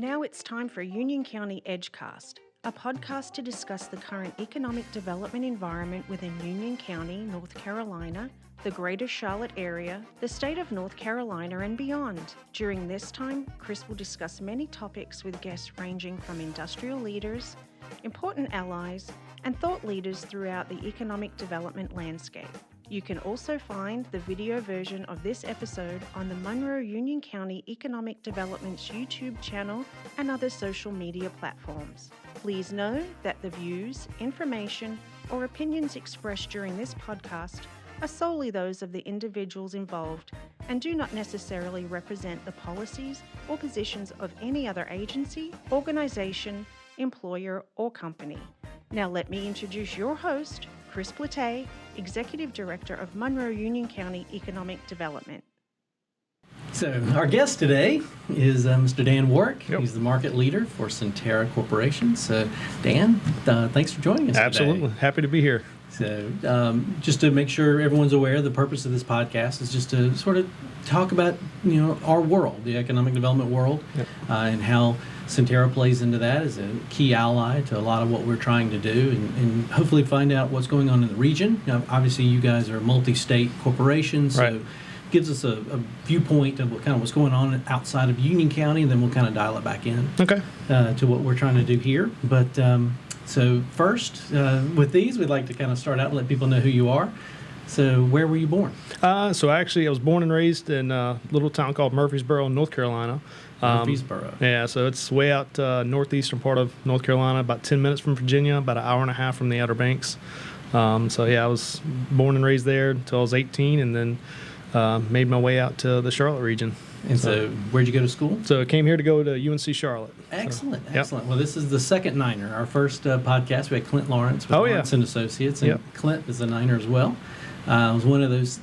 Now it's time for Union County EDGEcast, a podcast to discuss the current economic development environment within Union County, North Carolina, the greater Charlotte area, the state of North Carolina, and beyond. During this time, Chris will discuss many topics with guests ranging from industrial leaders, important allies, and thought leaders throughout the economic development landscape. You can also find the video version of this episode on the Monroe-Union County Economic Development's YouTube channel and other social media platforms. Please know that the views, information, or opinions expressed during this podcast are solely those of the individuals involved and do not necessarily represent the policies or positions of any other agency, organization, employer, or company. Now let me introduce your host, Chris Platte, Executive Director of Monroe-Union County Economic Development. So our guest today is Mr. Dan Warrick. Yep. He's the market leader for SynTerra Corporation. So Dan, thanks for joining us Absolutely. today. Happy to be here. So just to make sure everyone's aware, the purpose of this podcast is just to sort of talk about, our world, the economic development world, Yep. And how SynTerra plays into that as a key ally to a lot of what we're trying to do, and hopefully find out what's going on in the region. Now, obviously, you guys are a multi-state corporation, so Right. gives us a viewpoint of what's going on outside of Union County, and then we'll kind of dial it back in Okay. to what we're trying to do here. But so first, with these, we'd like to kind of start out and let people know who you are. So where were you born? So actually, I was born and raised in a little town called Murfreesboro, North Carolina. Murfreesboro. Yeah, so it's way out northeastern part of North Carolina, about 10 minutes from Virginia, about an hour and a half from the Outer Banks. So yeah, I was born and raised there until I was 18, and then made my way out to the Charlotte region. And so where'd you go to school? So I came here to go to UNC Charlotte. Excellent, Yep. excellent. Well, this is the second Niner. Our first podcast, we had Clint Lawrence with Lawrence and Associates, and Yep. Clint is a Niner as well. It was one of those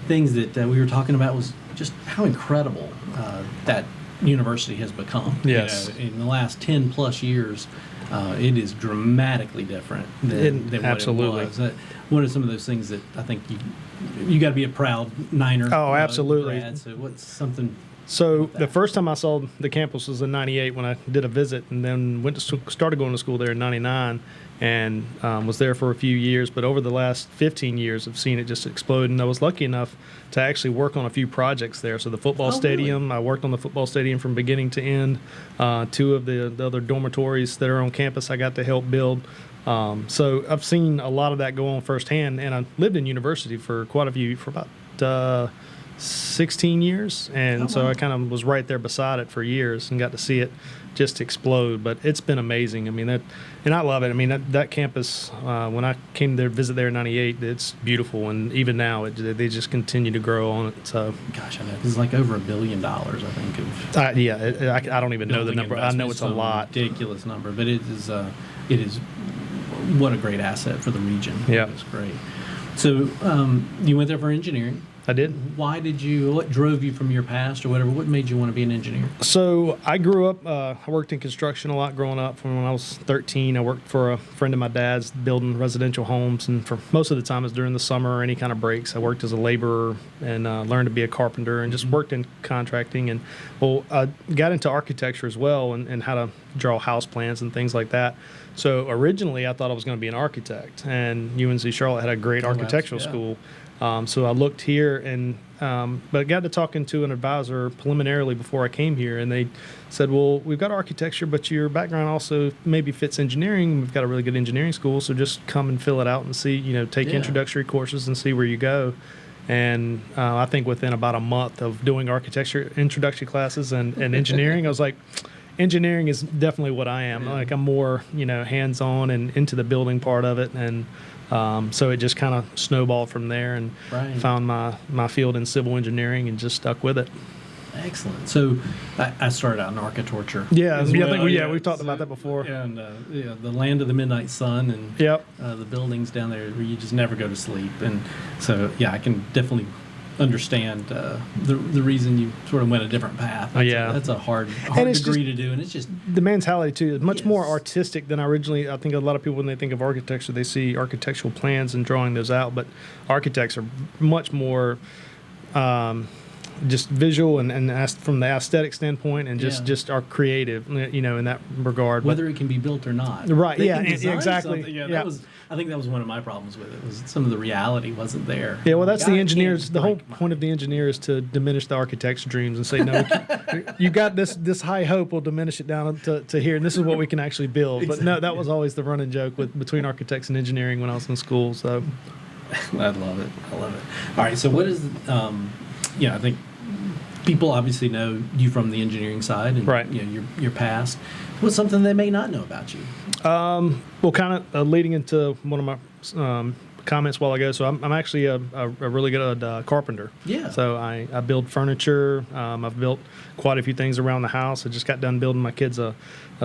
things that we were talking about was just how incredible that university has become. Yes. In the last 10 plus years, it is dramatically different than what absolutely. it was. What are some of those things that I think you got to be a proud Niner? Oh, absolutely. Grad, so what's something? So the first time I saw the campus was in '98 when I did a visit, and then started going to school there in '99, and was there for a few years. But over the last 15 years, I've seen it just explode, and I was lucky enough to actually work on a few projects there. So the football stadium, really? I worked on the football stadium from beginning to end. Two of the other dormitories that are on campus, I got to help build. So I've seen a lot of that go on firsthand, and I lived in university for about 16 years, and so I kind of was right there beside it for years and got to see it just explode. But it's been amazing. I mean, and I love it. I mean, that campus, when I came there, visit there in '98, it's beautiful, and even now they just continue to grow on it. So, gosh, I know it's like over $1 billion, I think. I don't even know the number. I know it's a lot. Ridiculous number, but it is what a great asset for the region. Yeah, it's great. So you went there for engineering. I did. What drove you from your past or whatever? What made you want to be an engineer? So I grew up, I worked in construction a lot growing up. From when I was 13, I worked for a friend of my dad's building residential homes. And for most of the time it was during the summer or any kind of breaks. I worked as a laborer and learned to be a carpenter and just worked in contracting. And I got into architecture as well and how to draw house plans and things like that. So originally I thought I was going to be an architect. And UNC Charlotte had a great architectural school. So I looked here, but I got to talking to an advisor preliminarily before I came here, and they said, well, we've got architecture, but your background also maybe fits engineering. We've got a really good engineering school, so just come and fill it out and see, take introductory courses and see where you go. And I think within about a month of doing architecture introductory classes and engineering, I was like, engineering is definitely what I am. Like I'm more, hands-on and into the building part of it, and so it just kind of snowballed from there, and found my field in civil engineering and just stuck with it. Excellent. So I started out in architecture. Yeah, I think we've talked about that before. And the land of the midnight sun, and the buildings down there where you just never go to sleep. And so I can definitely understand the reason you sort of went a different path. That's a hard degree to do, and it's just the mentality too is much more artistic than I think a lot of people, when they think of architecture, they see architectural plans and drawing those out, but architects are much more just visual and from the aesthetic standpoint, and just are creative, in that regard. Whether it can be built or not. Right. They Yeah. can design Exactly. something. Yeah. I think that was one of my problems with it. Was some of the reality wasn't there. Yeah. Well, that's God, the engineers. can't The whole break mine. point of the engineer is to diminish the architect's dreams and say, no, you got this high hope. We'll diminish it down to here, and this is what we can actually build. Exactly. But no, that was always the running joke between architects and engineering when I was in school. So. I love it. All right. So what is, I think people obviously know you from the engineering side and right. Your past. What's something they may not know about you? Well, kind of leading into one of my comments a while ago. So I'm actually a really good carpenter. Yeah. So I build furniture. I've built quite a few things around the house. I just got done building my kids a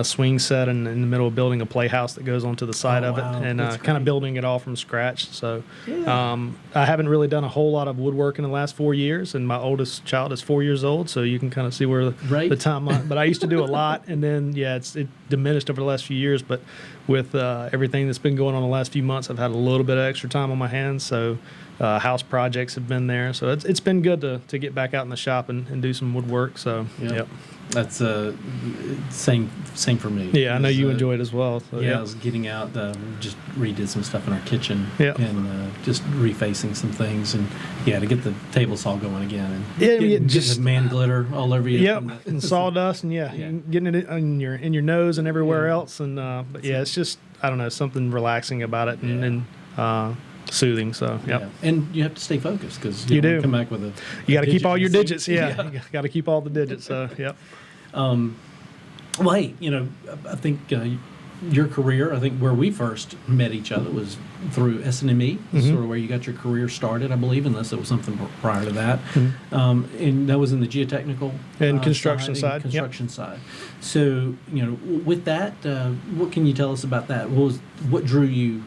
swing set in the middle of building a playhouse that goes onto the side of it, and kind of building it all from scratch. So I haven't really done a whole lot of woodwork in the last 4 years, and my oldest child is 4 years old, so you can kind of see where the timeline. But I used to do a lot, and then it diminished over the last few years. But with everything that's been going on the last few months, I've had a little bit of extra time on my hands. So house projects have been there, so it's been good to get back out in the shop and do some woodwork. So yep. That's same for me. Yeah, I know you enjoy it as well. So, I was getting out, just redid some stuff in our kitchen, and just refacing some things, and to get the table saw going again, and get just man glitter all over you. Yep, and sawdust, and getting it in your nose and everywhere else, and but it's just I don't know, something relaxing about it, and soothing. So and you have to stay focused because you do come back with a. You got to keep all your digits. Yeah. You got to keep all the digits. So yep. Well, hey, I think your career. I think where we first met each other was through SNME, sort of where you got your career started, I believe, unless it was something prior to that. And that was in the geotechnical and construction side. Construction side. So, with that, what can you tell us about that? What drew you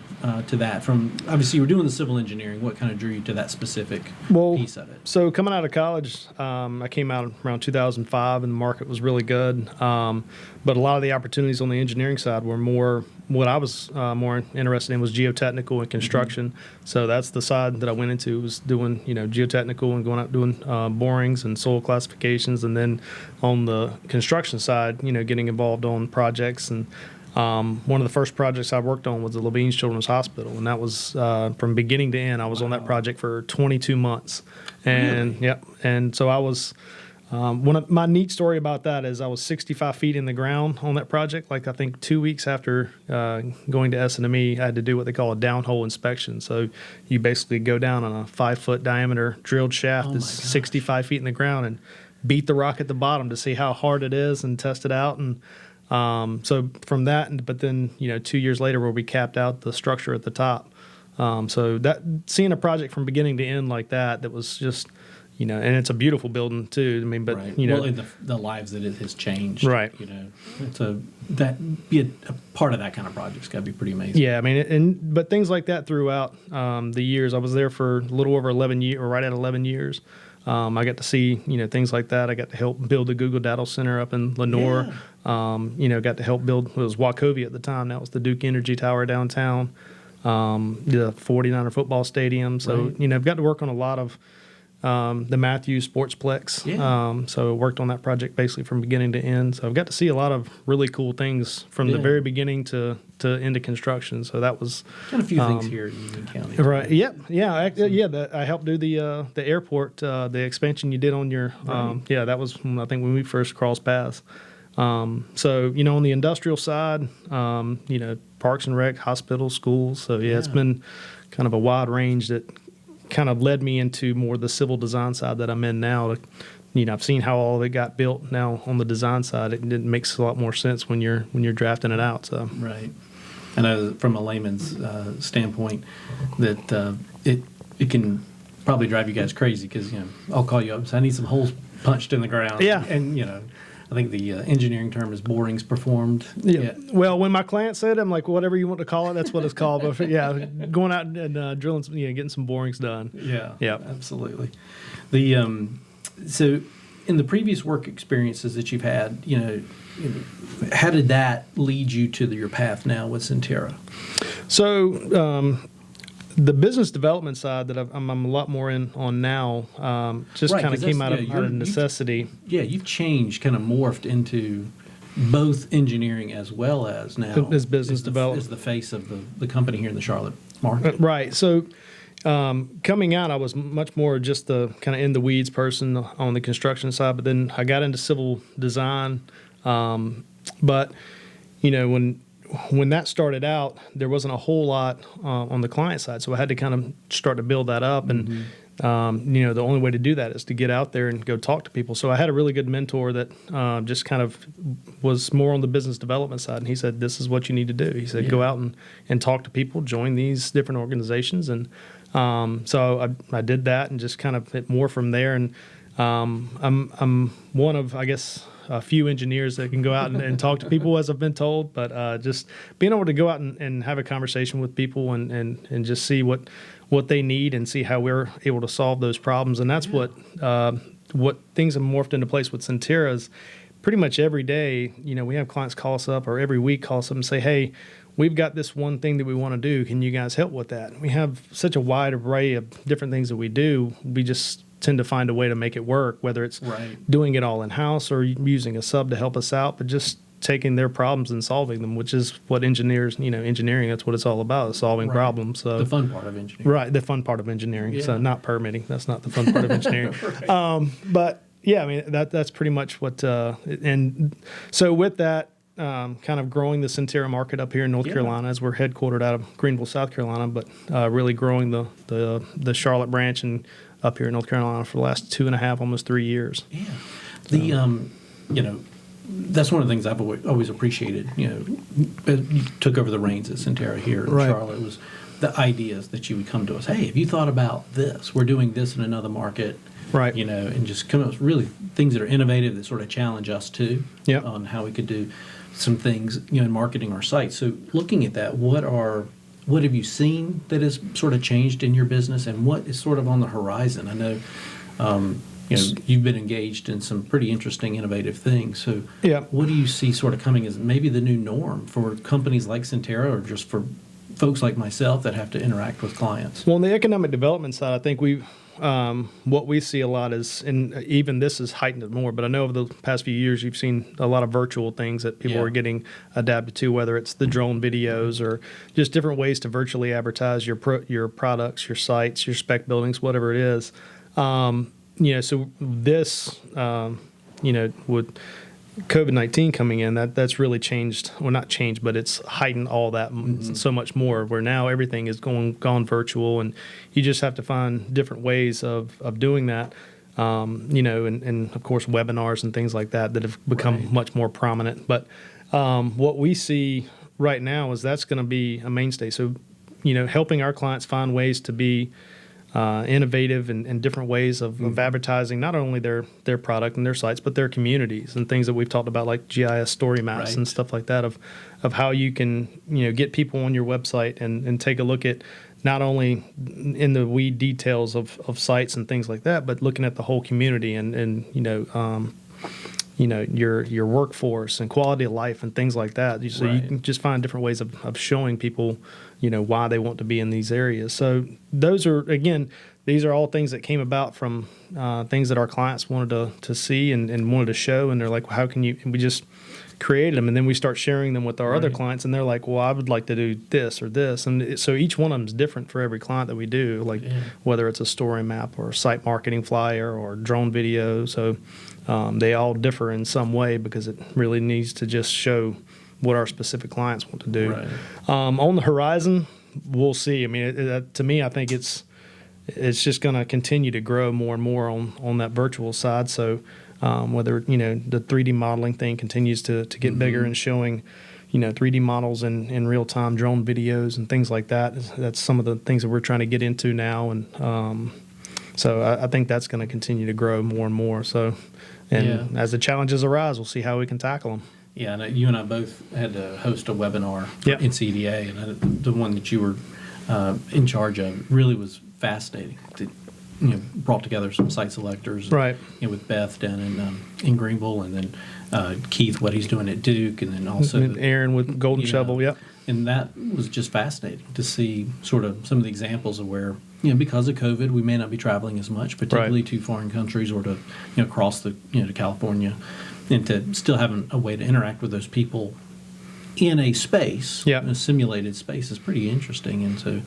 to that? From obviously you were doing the civil engineering. What kind of drew you to that specific piece of it? So coming out of college, I came out around 2005, and the market was really good. But a lot of the opportunities on the engineering side were more. What I was more interested in was geotechnical and construction. So that's the side that I went into, was doing geotechnical and going out doing borings and soil classifications, and then on the construction side, getting involved on projects. And one of the first projects I worked on was the Levine's Children's Hospital, and that was from beginning to end. I was on that project for 22 months, and and so I was. One of my neat story about that is I was 65 feet in the ground on that project. Like I think 2 weeks after going to SNME, I had to do what they call a downhole inspection. So you basically go down on a 5-foot diameter drilled shaft that's 65 feet in the ground and beat the rock at the bottom to see how hard it is and test it out. And so from that, but then 2 years later, where we capped out the structure at the top. So that seeing a project from beginning to end like that was just. And it's a beautiful building too. I mean, but the lives that it has changed. Right. It's a part of that kind of project's got to be pretty amazing. Yeah, I mean, but things like that throughout the years. I was there for a little over 11 years, or right at 11 years. I got to see things like that. I got to help build the Google Data Center up in Lenore. Yeah. Got to help build. It was Wachovia at the time. That was the Duke Energy Tower downtown. The 49er football stadium. So I've got to work on a lot of. The Matthews Sportsplex. Yeah. So I worked on that project basically from beginning to end. So I've got to see a lot of really cool things from the very beginning to into construction. So that was got a few things here in Union County. Right. Yep. Yeah. I helped do the airport, the expansion you did on your. That was I think when we first crossed paths. So on the industrial side, parks and rec, hospitals, schools. So it's been kind of a wide range that. Kind of led me into more the civil design side that I'm in now. I've seen how all of it got built. Now on the design side, it makes a lot more sense when you're drafting it out. So right. I know from a layman's standpoint that it can probably drive you guys crazy because I'll call you up and say I need some holes punched in the ground. Yeah. And I think the engineering term is borings performed. Yeah. Well, when my client said it, I'm like, whatever you want to call it, that's what it's called. But going out and drilling, getting some borings done. Yeah. Yeah. Absolutely. So in the previous work experiences that you've had, how did that lead you to your path now with SynTerra? So The business development side that I'm a lot more in on now, just Right, kind of 'cause came that's- out of necessity. You've changed, kind of morphed into both engineering as well as now As business development. is the face of the company here in the Charlotte market. Right. So coming out, I was much more just the kind of in the weeds person on the construction side, but then I got into civil design. But when that started out, there wasn't a whole lot on the client side, so I had to kind of start to build that up. And the only way to do that is to get out there and go talk to people. So I had a really good mentor that just kind of was more on the business development side, and he said, "This is what you need to do." He said, "Go out and talk to people, join these different organizations." And so I did that and just kind of hit more from there. And I'm one of, I guess, a few engineers that can go out and talk to people, as I've been told, but just being able to go out and have a conversation with people and just see what they need and see how we're able to solve those problems. And that's what things have morphed into place with SynTerra is pretty much every day, we have clients call us up, or every week call us up and say, "Hey, we've got this one thing that we want to do. Can you guys help with that?" We have such a wide array of different things that we do. We just tend to find a way to make it work, whether it's doing it all in-house or using a sub to help us out, but just taking their problems and solving them, which is what engineering, that's what it's all about, is solving problems. So the fun part of engineering. Right, the fun part of engineering. Yeah. So not permitting. That's not the fun part of engineering. But yeah, I mean, that's pretty much what, and so with that, kind of growing the SynTerra market up here in North Carolina, as we're headquartered out of Greenville, South Carolina, but really growing the Charlotte branch and up here in North Carolina for the last 2.5, almost 3 years. Yeah. That's one of the things I've always appreciated. You took over the reins at SynTerra here in Charlotte. It was the ideas that you would come to us. "Hey, have you thought about this? We're doing this in another market." Right. And just come up with really things that are innovative that sort of challenge us too on how we could do some things, in marketing our site. So looking at that, what have you seen that has sort of changed in your business, and what is sort of on the horizon? I know, you've been engaged in some pretty interesting, innovative things. So what do you see sort of coming as maybe the new norm for companies like SynTerra, or just for folks like myself that have to interact with clients? Well, on the economic development side, I think what we see a lot is, and even this has heightened it more, but I know over the past few years you've seen a lot of virtual things that people are getting adapted to, whether it's the drone videos or just different ways to virtually advertise your products, your sites, your spec buildings, whatever it is. So this, with COVID-19 coming in, that's really changed. Well, not changed, but it's heightened all that so much more. Where now everything is gone virtual, and you just have to find different ways of doing that. And of course webinars and things like that have become much more prominent. But what we see right now is that's going to be a mainstay. So helping our clients find ways to be innovative and different ways of advertising not only their product and their sites, but their communities and things that we've talked about, like GIS story maps and stuff like that, of how you can get people on your website and take a look at not only in the weed details of sites and things like that, but looking at the whole community and your workforce and quality of life and things like that. So you can just find different ways of showing people why they want to be in these areas. So these are all things that came about from things that our clients wanted to see and wanted to show, and they're like, well, how can you? And we just created them, and then we start sharing them with our other clients, and they're like, well, I would like to do this or this. And so each one of them is different for every client that we do, whether it's a story map or a site marketing flyer or drone video. So they all differ in some way because it really needs to just show what our specific clients want to do. On the horizon, we'll see. I mean, to me, I think it's just going to continue to grow more and more on that virtual side. So whether the 3D modeling thing continues to get bigger and showing 3D models in real time, drone videos and things like that. That's some of the things that we're trying to get into now, and so I think that's going to continue to grow more and more. So, as the challenges arise, we'll see how we can tackle them. Yeah, and you and I both had to host a webinar in CDA, and the one that you were in charge of really was fascinating. Brought together some site selectors, with Beth down in Greenville, and then Keith, what he's doing at Duke, and then also Aaron with Golden Shovel, And that was just fascinating to see sort of some of the examples of where, because of COVID, we may not be traveling as much, particularly to foreign countries or to, across the, to California, and to still having a way to interact with those people in a space, a simulated space, is pretty interesting. And so,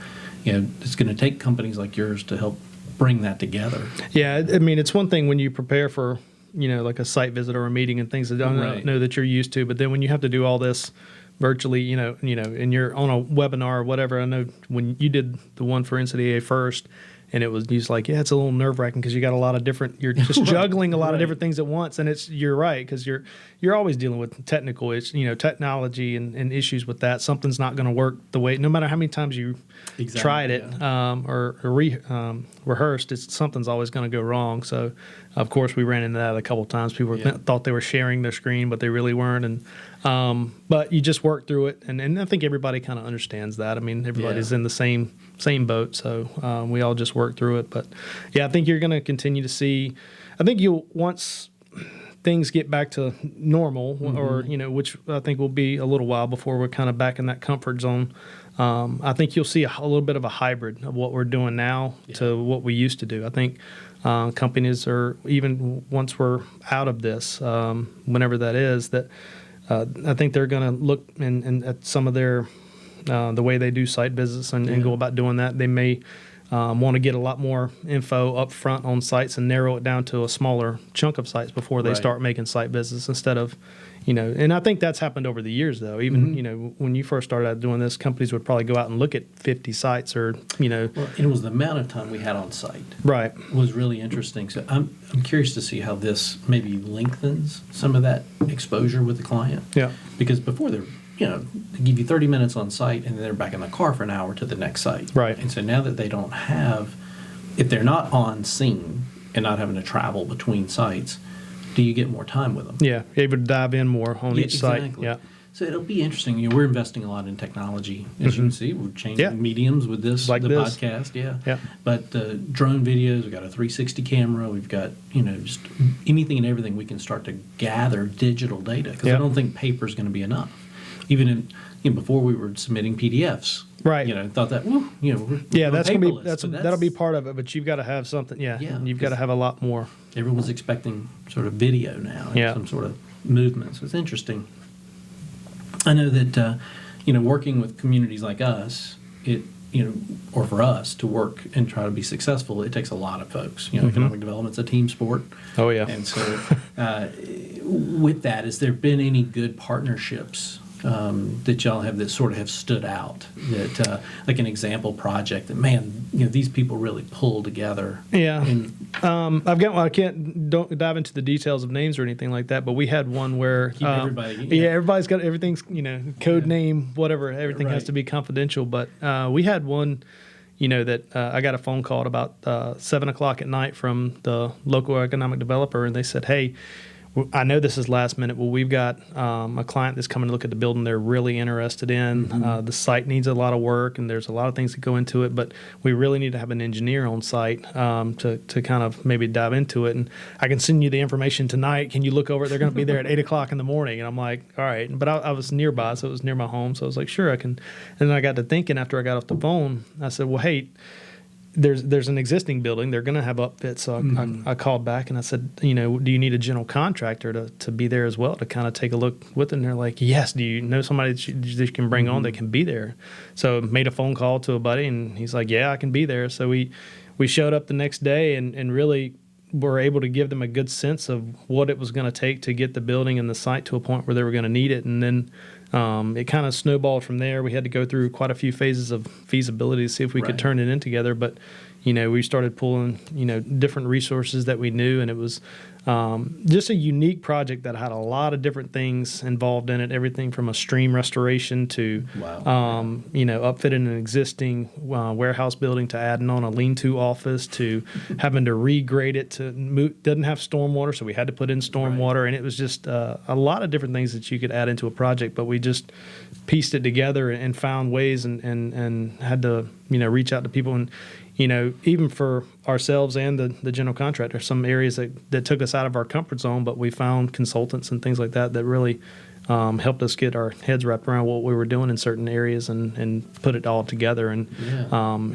it's going to take companies like yours to help bring that together. Yeah, I mean, it's one thing when you prepare for, like a site visit or a meeting and things that I don't know that you're used to, but then when you have to do all this virtually, and you're on a webinar or whatever. I know when you did the one for NCDA first, and it was just like, it's a little nerve wracking because you got a lot of different, you're just juggling a lot of different things at once. And you're right, because you're always dealing with technical, technology and issues with that. Something's not going to work the way, no matter how many times you tried it or rehearsed, something's always going to go wrong. So, of course, we ran into that a couple of times. People thought they were sharing their screen, but they really weren't. And but you just work through it, and I think everybody kind of understands that. I mean, everybody's in the same boat, so we all just work through it. But I think you're going to continue to see. I think once things get back to normal, or which I think will be a little while before we're kind of back in that comfort zone. I think you'll see a little bit of a hybrid of what we're doing now to what we used to do. I think companies are, even once we're out of this, whenever that is, that I think they're going to look at some of their the way they do site visits and go about doing that. They may want to get a lot more info up front on sites and narrow it down to a smaller chunk of sites before they start making site visits, instead of, and I think that's happened over the years, though. Even, when you first started out doing this, companies would probably go out and look at 50 sites or, Well, it was the amount of time we had on site. Right. Was really interesting. So I'm curious to see how this maybe lengthens some of that exposure with the client. Yeah. Because before they're, they give you 30 minutes on site and then they're back in the car for an hour to the next site. Right. And so now that they don't have, if they're not on scene and not having to travel between sites, do you get more time with them? Yeah, able to dive in more on each site. Yeah. So it'll be interesting. We're investing a lot in technology, as you can see. We're changing mediums with this, like the podcast. Yeah. But drone videos, we've got a 360 camera. We've got, just anything and everything we can start to gather digital data, because I don't think paper is going to be enough. Even before we were submitting PDFs. Right. Thought that, that's going to be, that'll be part of it, but you've got to have something. Yeah. You've got to have a lot more. Everyone's expecting sort of video now and some sort of movement. So it's interesting. I know that, working with communities like us, or for us to work and try to be successful, it takes a lot of folks. Economic development's a team sport. Oh, yeah. And so with that, has there been any good partnerships that y'all have that sort of have stood out, that like an example project that, man, these people really pull together? Yeah. I don't dive into the details of names or anything like that, but we had one where everybody's got everything's code name, whatever, everything has to be confidential. But we had one that I got a phone call at about 7:00 at night from the local economic developer, and they said, hey, I know this is last minute. Well, we've got a client that's coming to look at the building they're really interested in. The site needs a lot of work, and there's a lot of things that go into it, but we really need to have an engineer on site to kind of maybe dive into it. And I can send you the information tonight. Can you look over it? They're going to be there at 8:00 in the morning. And I'm like, all right. But I was nearby, so it was near my home. So I was like, sure, I can. And then I got to thinking after I got off the phone, I said, well, hey, there's an existing building. They're going to have upfit. So I called back and I said, do you need a general contractor to be there as well to kind of take a look with it? And they're like, yes. Do you know somebody that you can bring on that can be there? So made a phone call to a buddy, and he's like, yeah, I can be there. So we showed up the next day and really were able to give them a good sense of what it was going to take to get the building and the site to a point where they were going to need it. And then it kind of snowballed from there. We had to go through quite a few phases of feasibility to see if we could turn it in together. But, we started pulling, different resources that we knew, and it was just a unique project that had a lot of different things involved in it, everything from a stream restoration to, upfitting an existing warehouse building to adding on a lean-to office to having to regrade it to doesn't have stormwater, so we had to put in stormwater, and it was just a lot of different things that you could add into a project, but we just pieced it together and found ways and had to, reach out to people. And even for ourselves and the general contractor, some areas that took us out of our comfort zone, but we found consultants and things like that really helped us get our heads wrapped around what we were doing in certain areas and put it all together. And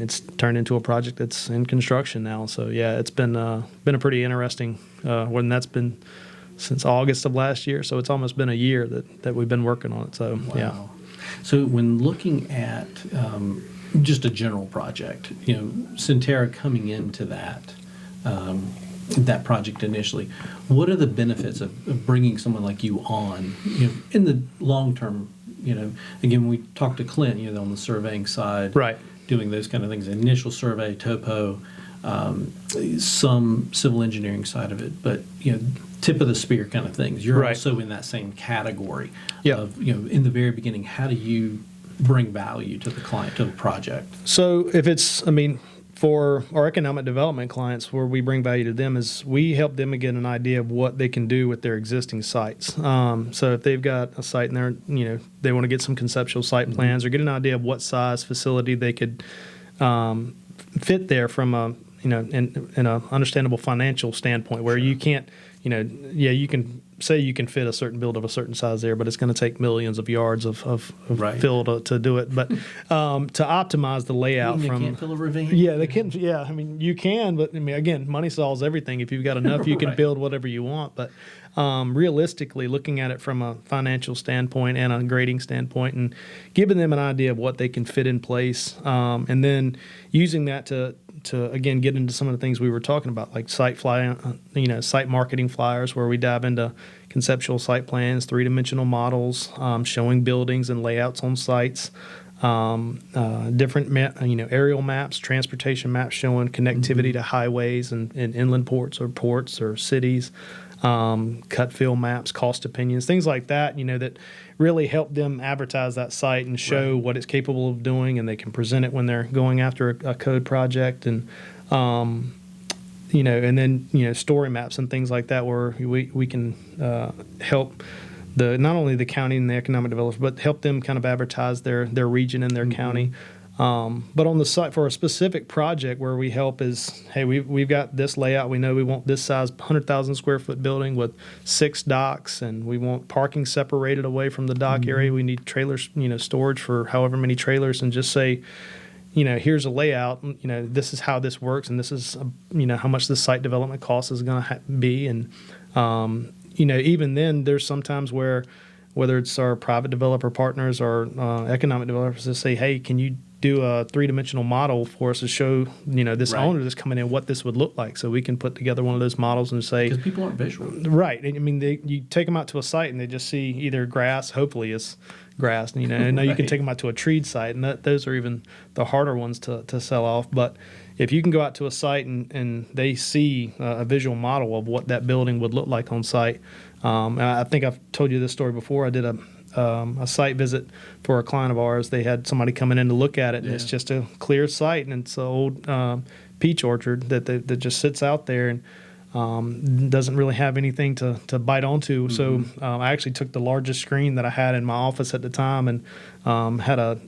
it's turned into a project that's in construction now. So yeah, it's been a pretty interesting when that's been since August of last year. So it's almost been a year that we've been working on it. So yeah. So when looking at just a general project, SynTerra coming into that project initially, what are the benefits of bringing someone like you on, in the long term? Again, when we talked to Clint, on the surveying side, right, doing those kind of things, initial survey, topo, some civil engineering side of it, but tip of the spear kind of things. You're also in that same category of, in the very beginning, how do you bring value to the client, to the project? So if it's, for our economic development clients, where we bring value to them is we help them get an idea of what they can do with their existing sites. So if they've got a site and they want to get some conceptual site plans or get an idea of what size facility they could fit there from a, in a understandable financial standpoint, where you can't, you can say you can fit a certain build of a certain size there, but it's going to take millions of yards of fill to do it. But to optimize the layout you can't fill a ravine. Yeah, they can. Yeah, you can, but again, money solves everything. If you've got enough, you can build whatever you want. But realistically, looking at it from a financial standpoint and a grading standpoint, and giving them an idea of what they can fit in place, and then using that to again get into some of the things we were talking about, like site marketing flyers, where we dive into conceptual site plans, 3-dimensional models, showing buildings and layouts on sites, different aerial maps, transportation maps showing connectivity to highways and inland ports or cities, cut fill maps, cost opinions, things like that, that really help them advertise that site and show what it's capable of doing, and they can present it when they're going after a code project, and and then story maps and things like that, where we can help not only the county and the economic developers, but help them kind of advertise their region and their county. But on the site for a specific project, where we help is, hey, we've got this layout. We know we want this size 100,000 square foot building with 6 docks, and we want parking separated away from the dock area. We need trailers, storage for however many trailers, and just say, here's a layout. This is how this works, and this is how much the site development cost is going to be. And even then, there's sometimes where, whether it's our private developer partners or economic developers, to say, hey, can you do a 3-dimensional model for us to show this owner that's coming in what this would look like, so we can put together one of those models and say, because people aren't visual, right? You take them out to a site and they just see either grass, hopefully it's grass, and you can take them out to a treed site, and those are even the harder ones to sell off. But if you can go out to a site and they see a visual model of what that building would look like on site, and I think I've told you this story before. I did a site visit for a client of ours. They had somebody coming in to look at it, and it's just a clear site, and it's an old peach orchard that just sits out there and doesn't really have anything to bite onto. So I actually took the largest screen that I had in my office at the time, and had a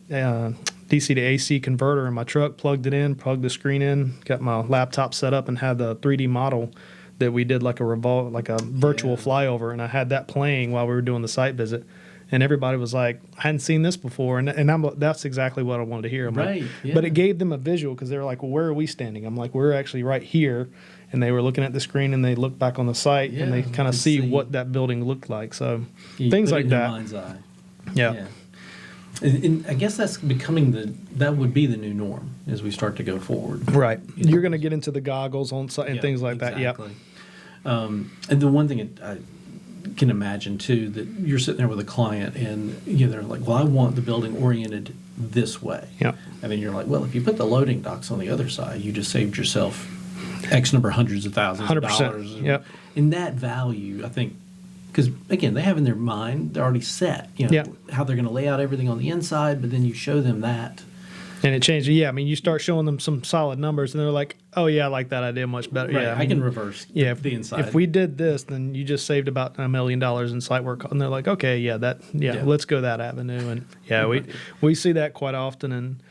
DC to AC converter in my truck, plugged the screen in, got my laptop set up, and had the 3D model that we did like a virtual flyover, and I had that playing while we were doing the site visit. And everybody was like, I hadn't seen this before. And that's exactly what I wanted to hear. But it gave them a visual, because they were like, well, where are we standing? I'm like, we're actually right here. And they were looking at the screen, and they looked back on the site, and they kind of see what that building looked like. So things like that. Mind's eye. Yeah. And I guess that's that would be the new norm as we start to go forward. Right. You're going to get into the goggles on site and things like that. Yep. And the one thing I can imagine too, that you're sitting there with a client, and they're like, well, I want the building oriented this way. Yeah. And then you're like, well, if you put the loading docks on the other side, you just saved yourself X number hundreds of thousands 100%. of dollars. Yep. And that value, I think, because again, they have in their mind, they're already set, how they're going to lay out everything on the inside, but then you show them that. And it changes. Yeah, you start showing them some solid numbers, and they're like, "Oh yeah, I like that idea much better." Right. Yeah, I can reverse. The inside. If we did this, then you just saved about $1 million in site work, and they're like, "Okay, let's go that avenue." And we see that quite often. And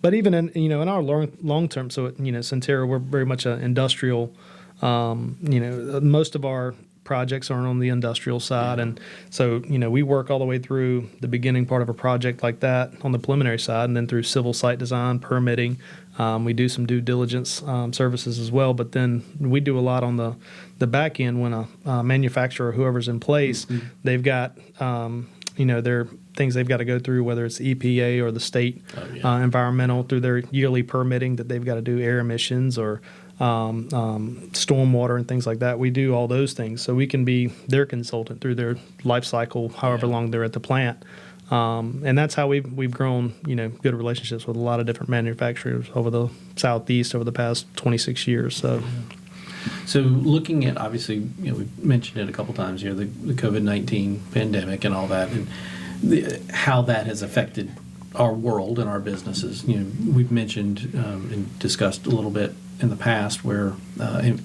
but even in our long term, so SynTerra, we're very much an industrial. Most of our projects aren't on the industrial side. And so, we work all the way through the beginning part of a project like that on the preliminary side, and then through civil site design, permitting. We do some due diligence services as well, but then we do a lot on the back end when a manufacturer or whoever's in place, they've got, their things they've got to go through, whether it's EPA or the state environmental through their yearly permitting that they've got to do air emissions or stormwater and things like that. We do all those things, so we can be their consultant through their life cycle, however long they're at the plant. And that's how we've grown, good relationships with a lot of different manufacturers over the Southeast over the past 26 years. So looking at, obviously, we've mentioned it a couple times here, the COVID-19 pandemic and all that, and how that has affected our world and our businesses. We've mentioned and discussed a little bit in the past where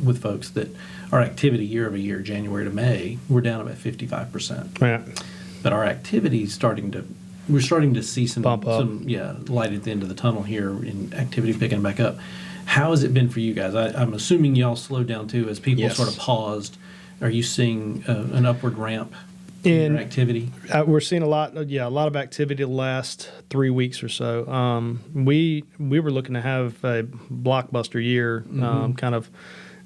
with folks that our activity year over year, January to May, we're down about 55%. Right. But our activity is we're starting to see some light at the end of the tunnel here in activity picking back up. How has it been for you guys? I'm assuming y'all slowed down too as people sort of paused. Are you seeing an upward ramp in your activity? We're seeing a lot of activity the last 3 weeks or so. We were looking to have a blockbuster year, kind of.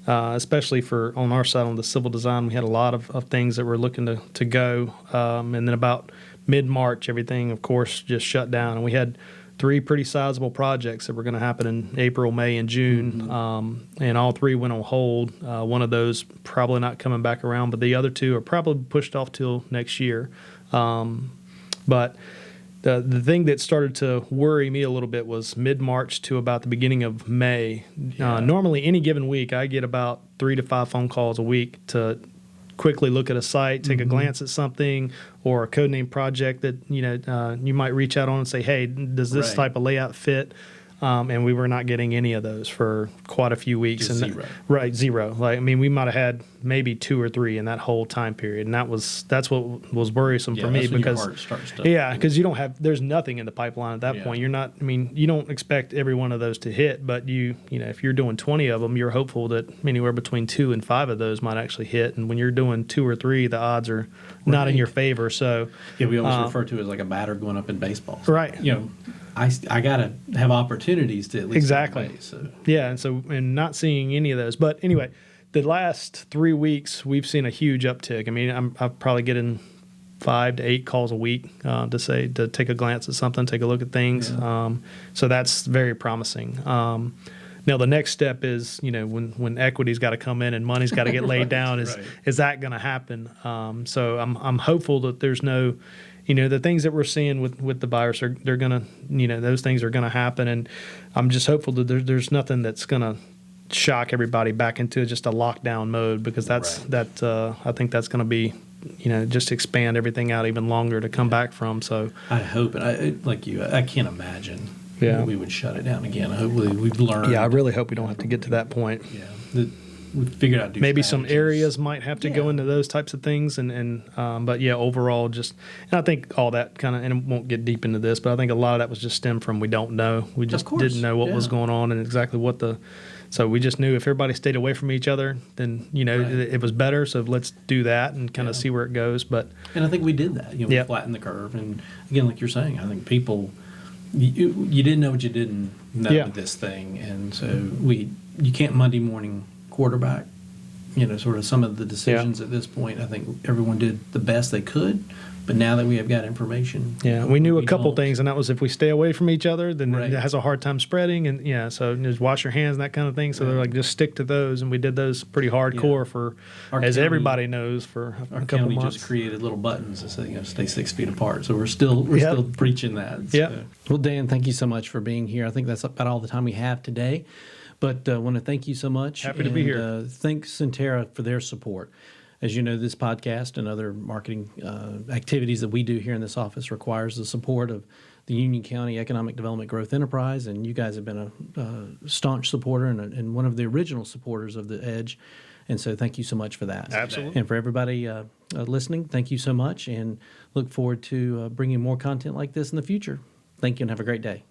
Especially on our side on the civil design, we had a lot of things that were looking to go. And then about mid-March, everything, of course, just shut down. And we had 3 pretty sizable projects that were going to happen in April, May, and June. And all 3 went on hold. One of those probably not coming back around, but the other 2 are probably pushed off till next year. But the thing that started to worry me a little bit was mid-March to about the beginning of May. Normally, any given week, I get about 3 to 5 phone calls a week to quickly look at a site, take a glance at something, or a codename project that you might reach out on and say, hey, does this type of layout fit? And we were not getting any of those for quite a few weeks. Just and zero. Right, zero. We might have had maybe 2 or 3 in that whole time period, and that's what was worrisome for me because your heart starts to because there's nothing in the pipeline at that point. You're not. You don't expect every one of those to hit, but if you're doing 20 of them, you're hopeful that anywhere between 2 and 5 of those might actually hit. And when you're doing 2 or 3, the odds are not in your favor. So we always refer to it as like a batter going up in baseball. Right. I gotta have opportunities to at least exactly. And not seeing any of those. But anyway, the last 3 weeks we've seen a huge uptick. I'm probably getting 5 to 8 calls a week to take a glance at something, take a look at things. So that's very promising. Now the next step is when equity's got to come in and money's got to get laid down. Is that going to happen? So I'm hopeful that there's no. The things that we're seeing with the virus they're gonna, those things are gonna happen, and I'm just hopeful that there's nothing that's gonna shock everybody back into just a lockdown mode, because I think that's gonna be, just expand everything out even longer to come back from. So I hope, and I can't imagine we would shut it down again. Hopefully we've learned. Yeah, I really hope we don't have to get to that point. Yeah. We figured out maybe some areas might have to go into those types of things, but overall and I think all that kind of, and I won't get deep into this, but I think a lot of that was just stemmed from we don't know. We just didn't know what was going on and exactly so we just knew if everybody stayed away from each other, then it was better. So let's do that and kind of see where it goes. And I think we did that. We flattened the curve, and again, like you're saying, I think people you didn't know what you didn't know with this thing, and so you can't Monday morning quarterback, sort of some of the decisions at this point. I think everyone did the best they could, but now that we have got information, we knew a couple things, and that was if we stay away from each other, then it has a hard time spreading, and so just wash your hands and that kind of thing. So they're like, just stick to those, and we did those pretty hardcore for, as everybody knows, for a couple months. Just created little buttons that say, stay 6 feet apart. So we're still preaching that. So. Well, Dan, thank you so much for being here. I think that's about all the time we have today. But I want to thank you so much. Happy to be here. Thanks SynTerra for their support. As you know, this podcast and other marketing activities that we do here in this office requires the support of the Union County Economic Development Growth Enterprise, and you guys have been a staunch supporter and one of the original supporters of the EDGE. And so thank you so much for that. Absolutely. And for everybody listening, thank you so much, and look forward to bringing more content like this in the future. Thank you and have a great day.